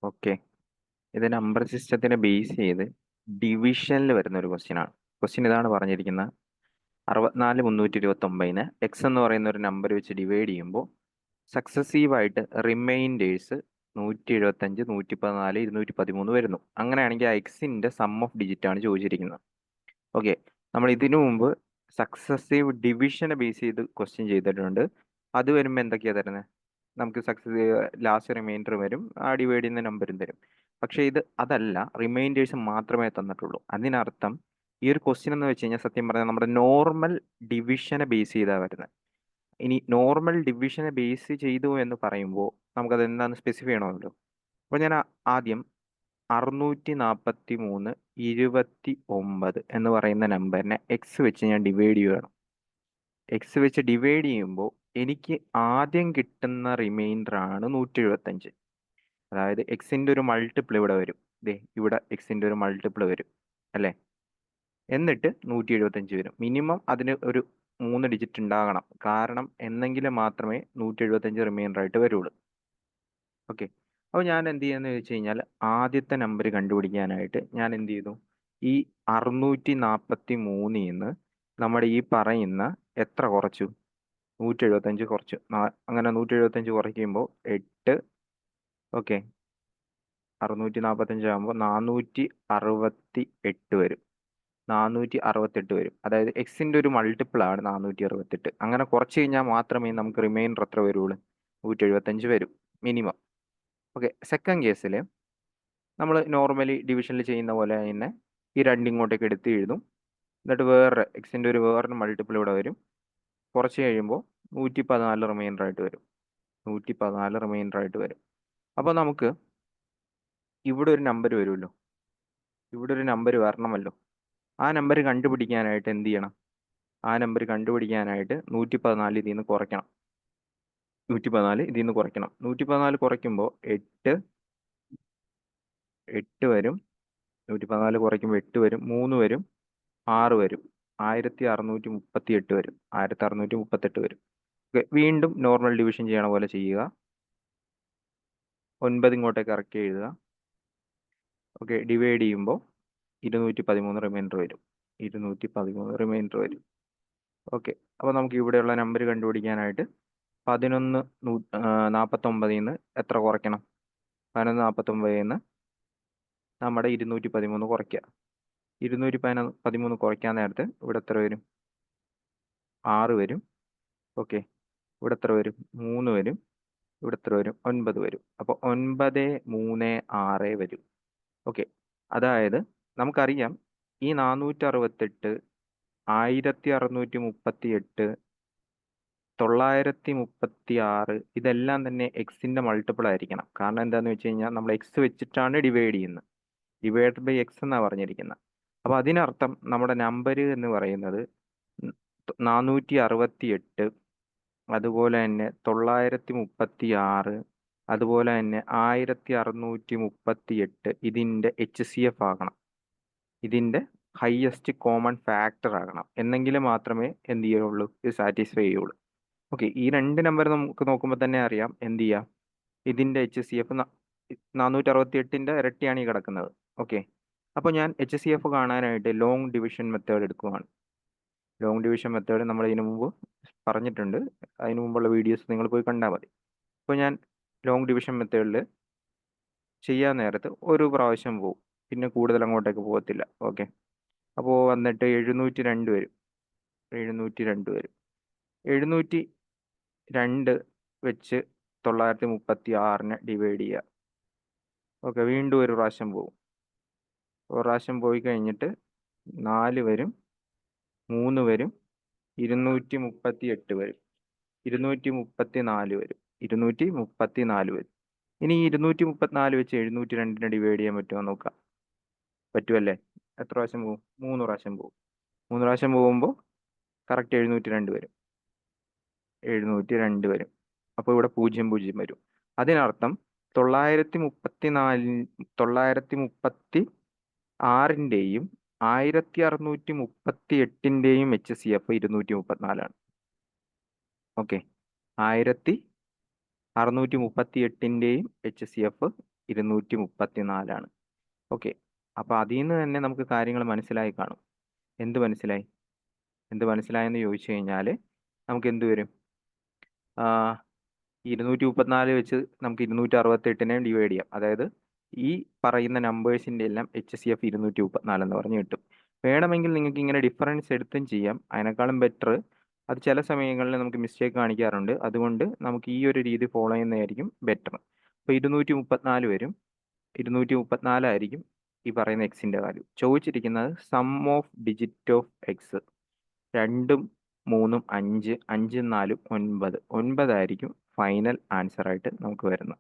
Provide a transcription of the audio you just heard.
Okay. ഇത് number സിസ്റ്റത്തിനെ base ചെയ്ത് ഡിവിഷനിൽ വരുന്ന ഒരു ക്വസ്റ്റ്യൻ ആണ്. ക്വസ്റ്റ്യൻ ഇതാണ് പറഞ്ഞിരിക്കുന്നത്: 64,329 എക്സ് എന്ന് പറയുന്ന ഒരു നമ്പർ വെച്ച് ഡിവൈഡ് ചെയ്യുമ്പോൾ സക്സസീവ് ആയിട്ട് റിമൈൻഡേഴ്സ് 175, 114, 213 വരുന്നു. അങ്ങനെയാണെങ്കിൽ ആ എക്സിന്റെ സം ഓഫ് ഡിജിറ്റ് ആണ് ചോദിച്ചിരിക്കുന്നത്. ഓക്കെ. നമ്മൾ ഇതിനു മുമ്പ് സക്സസീവ് ഡിവിഷനെ ബേസ് ചെയ്ത് ക്വസ്റ്റ്യൻ ചെയ്തിട്ടുണ്ട്. അത് വരുമ്പോൾ എന്തൊക്കെയാണ് തരുന്നത്? നമുക്ക് സക്സസ് ലാസ്റ്റ് റിമൈൻഡർ വരും, ആ ഡിവൈഡ് ചെയ്യുന്ന നമ്പരും തരും. പക്ഷേ ഇത് അതല്ല, റിമൈൻഡേഴ്സ് മാത്രമേ തന്നിട്ടുള്ളൂ. അതിനർത്ഥം ഈ ഒരു ക്വസ്റ്റ്യൻ എന്ന് വെച്ച് കഴിഞ്ഞാൽ സത്യം പറഞ്ഞാൽ നമ്മുടെ നോർമൽ ഡിവിഷനെ ബേസ് ചെയ്താണ് വരുന്നത്. ഇനി നോർമൽ ഡിവിഷനെ ബേസ് ചെയ്തു എന്ന് പറയുമ്പോൾ നമുക്കത് എന്താണെന്ന് സ്പെസിഫൈ ചെയ്യണമല്ലോ. അപ്പോൾ ഞാൻ ആദ്യം 643,29 എന്ന് പറയുന്ന നമ്പറിനെ എക്സ് വെച്ച് ഞാൻ ഡിവൈഡ് ചെയ്യുകയാണ്. എക്സ് വെച്ച് ഡിവൈഡ് ചെയ്യുമ്പോൾ എനിക്ക് ആദ്യം കിട്ടുന്ന റിമൈൻഡർ ആണ് 175. അതായത് എക്സിൻ്റെ ഒരു മൾട്ടിപ്പിൾ ഇവിടെ വരും. ദേ ഇവിടെ എക്സിൻ്റെ ഒരു മൾട്ടിപ്പിൾ വരും അല്ലേ? എന്നിട്ട് 175 വരും. മിനിമം അതിന് ഒരു 3 ഡിജിറ്റ് ഉണ്ടാകണം, കാരണം എന്നെങ്കിലും മാത്രമേ 175 റിമൈൻഡർ ആയിട്ട് വരുള്ളൂ. ഓക്കെ. അപ്പോൾ ഞാൻ എന്ത് ചെയ്യുന്നത് ചോദിച്ചു കഴിഞ്ഞാൽ, ആദ്യത്തെ നമ്പർ കണ്ടുപിടിക്കാനായിട്ട് ഞാൻ എന്ത് ചെയ്തു? ഈ 643 നിന്ന് നമ്മുടെ ഈ പറയുന്ന എത്ര കുറച്ചു? 175 കുറച്ചു. അങ്ങനെ 175 കുറയ്ക്കുമ്പോൾ 8. ഓക്കെ. 645 ആകുമ്പോൾ 468 വരും. 468 വരും. അതായത് എക്സിൻ്റെ ഒരു മൾട്ടിപ്പിൾ ആണ് 468. അങ്ങനെ കുറച്ച് കഴിഞ്ഞാൽ മാത്രമേ നമുക്ക് റിമൈൻഡർ എത്ര വരുള്ളൂ? 175 വരും മിനിമം. ഓക്കെ. സെക്കൻഡ് കേസിൽ നമ്മൾ നോർമലി ഡിവിഷനിൽ ചെയ്യുന്ന പോലെ തന്നെ ഈ ഇങ്ങോട്ടേക്ക് എടുത്ത് എഴുതും. എന്നിട്ട് വേറെ എക്സിൻ്റെ വേറൊരു മൾട്ടിപ്പിൾ ഇവിടെ വരും. കുറച്ച് കഴിയുമ്പോൾ 114 റിമൈൻഡർ ആയിട്ട് വരും. 114 റിമൈൻഡർ ആയിട്ട് വരും. അപ്പോൾ നമുക്ക് ഇവിടെ ഒരു നമ്പർ വരുമല്ലോ, ഇവിടെ ഒരു നമ്പർ വരണമല്ലോ. ആ നമ്പർ കണ്ടുപിടിക്കാനായിട്ട് എന്ത് ചെയ്യണം? ആ നമ്പർ കണ്ടുപിടിക്കാനായിട്ട് 114 ഇതിൽ നിന്ന് കുറയ്ക്കണം. 114 ഇതിൽ നിന്ന് കുറയ്ക്കണം. 114 കുറയ്ക്കുമ്പോൾ 8 വരും. 114 കുറയ്ക്കുമ്പോൾ 8 വരും, 3 വരും, 6 വരും. 1638 വരും. 1638 വരും. ഓക്കെ. വീണ്ടും നോർമൽ ഡിവിഷൻ ചെയ്യണ പോലെ ചെയ്യുക. 9 ഇങ്ങോട്ടേക്ക് ഇറക്കി എഴുതുക. ഓക്കെ. ഡിവൈഡ് ചെയ്യുമ്പോൾ 213 റിമൈൻഡർ വരും. 213 റിമൈൻഡർ വരും. ഓക്കെ. അപ്പോൾ നമുക്ക് ഇവിടെയുള്ള നമ്പർ കണ്ടുപിടിക്കാനായിട്ട് 1149 നിന്ന് എത്ര കുറയ്ക്കണം? 1149 നിന്ന് നമ്മുടെ 213 കുറയ്ക്കുക. 213 കുറയ്ക്കാൻ നേരത്ത് ഇവിടെ എത്ര വരും? 6 വരും. ഓക്കെ. ഇവിടെ എത്ര വരും? 3 വരും. ഇവിടെ എത്ര വരും? 9 വരും. അപ്പോൾ 936 വരും. ഓക്കെ. അതായത് നമുക്കറിയാം ഈ 468, 1638, 936 ഇതെല്ലാം തന്നെ എക്സിന്റെ മൾട്ടിപ്പിൾ ആയിരിക്കണം. കാരണം എന്താന്ന് വെച്ച് കഴിഞ്ഞാൽ നമ്മൾ എക്സ് വെച്ചിട്ടാണ് ഡിവൈഡ് ചെയ്യുന്നത്. ഡിവൈഡ് ബൈ എക്സ് എന്നാണ് പറഞ്ഞിരിക്കുന്നത്. അപ്പോൾ അതിനർത്ഥം നമ്മുടെ നമ്പർ എന്ന് പറയുന്നത് 468, അതുപോലെ തന്നെ 936, അതുപോലെ തന്നെ 1638 ഇതിൻ്റെ HCF ആകണം. ഇതിൻ്റെ ഹയസ്റ്റ് കോമൺ ഫാക്ടർ ആകണം. എന്നെങ്കിലും മാത്രമേ എന്ത് ചെയ്യുള്ളൂ? ഇത് സാറ്റിസ്ഫൈ ചെയ്യുള്ളൂ. ഓക്കെ. ഈ രണ്ട് നമ്പർ നമുക്ക് നോക്കുമ്പോൾ തന്നെ അറിയാം എന്ത് ചെയ്യാം. ഇതിൻ്റെ HCF 468 ഇരട്ടിയാണ് ഈ കിടക്കുന്നത്. ഓക്കെ. അപ്പോൾ ഞാൻ HCF കാണാനായിട്ട് ലോങ് ഡിവിഷൻ മെത്തേഡ് എടുക്കുകയാണ്. ലോങ് ഡിവിഷൻ മെത്തേഡ് നമ്മൾ ഇതിനു മുമ്പ് പറഞ്ഞിട്ടുണ്ട്. അതിനു മുമ്പുള്ള വീഡിയോസ് നിങ്ങൾ പോയി കണ്ടാൽ മതി. അപ്പോൾ ഞാൻ ലോങ് ഡിവിഷൻ മെത്തേഡിൽ ചെയ്യാൻ നേരത്ത് ഒരു പ്രാവശ്യം പോവും, പിന്നെ കൂടുതൽ അങ്ങോട്ടേക്ക് പോകത്തില്ല. ഓക്കെ. അപ്പോൾ വന്നിട്ട് 702 വരും. 702 വരും. 702 വെച്ച് 936 ഡിവൈഡ് ചെയ്യുക. ഓക്കെ. വീണ്ടും ഒരു പ്രാവശ്യം പോവും. ഒരു പ്രാവശ്യം പോയി കഴിഞ്ഞിട്ട് 4 വരും, 3 വരും, 238 വരും, 234 വരും, 234 വരും. ഇനി ഈ 234 വെച്ച് 702 ഡിവൈഡ് ചെയ്യാൻ പറ്റുമോ നോക്കാം. പറ്റുമല്ലേ? എത്ര പ്രാവശ്യം പോവും? 3 പ്രാവശ്യം പോവും. 3 പ്രാവശ്യം പോകുമ്പോൾ കറക്റ്റ് 702 വരും. 702 വരും. അപ്പോൾ ഇവിടെ 00 വരും. അതിനർത്ഥം 936ൻ്റെയും 1638ൻ്റെയും HCF 234 ആണ്. ഓക്കെ. 638ൻ്റെയും HCF 234 okay. അപ്പോൾ അതിൽ നിന്ന് തന്നെ നമുക്ക് കാര്യങ്ങൾ മനസ്സിലായി കാണും. എന്ത് മനസ്സിലായി? എന്ത് മനസ്സിലായെന്ന് ചോദിച്ചു കഴിഞ്ഞാൽ നമുക്ക് എന്ത് വരും? 234 വെച്ച് നമുക്ക് 268നെ ഡിവൈഡ് ചെയ്യാം. അതായത് ഈ പറയുന്ന നമ്പേഴ്സിൻ്റെ എല്ലാം HCF 234 എന്ന് പറഞ്ഞ് കിട്ടും. വേണമെങ്കിൽ നിങ്ങൾക്ക് ഇങ്ങനെ ഡിഫറൻസ് എടുത്തും ചെയ്യാം. അതിനേക്കാളും ബെറ്റർ അത് ചില സമയങ്ങളിൽ നമുക്ക് മിസ്റ്റേക്ക് കാണിക്കാറുണ്ട്. അതുകൊണ്ട് നമുക്ക് ഈ ഒരു രീതി ഫോളോ ചെയ്യുന്നതായിരിക്കും ബെറ്റർ. അപ്പോൾ 234 വരും. 234 ആയിരിക്കും ഈ പറയുന്ന എക്സിൻ്റെ വാല്യൂ. ചോദിച്ചിരിക്കുന്നത് sum of digit of x. 2ഉം 3ഉം 5, 5ഉം 4ഉം 9. 9 ആയിരിക്കും ഫൈനൽ ആൻസർ ആയിട്ട് നമുക്ക് വരുന്നത്.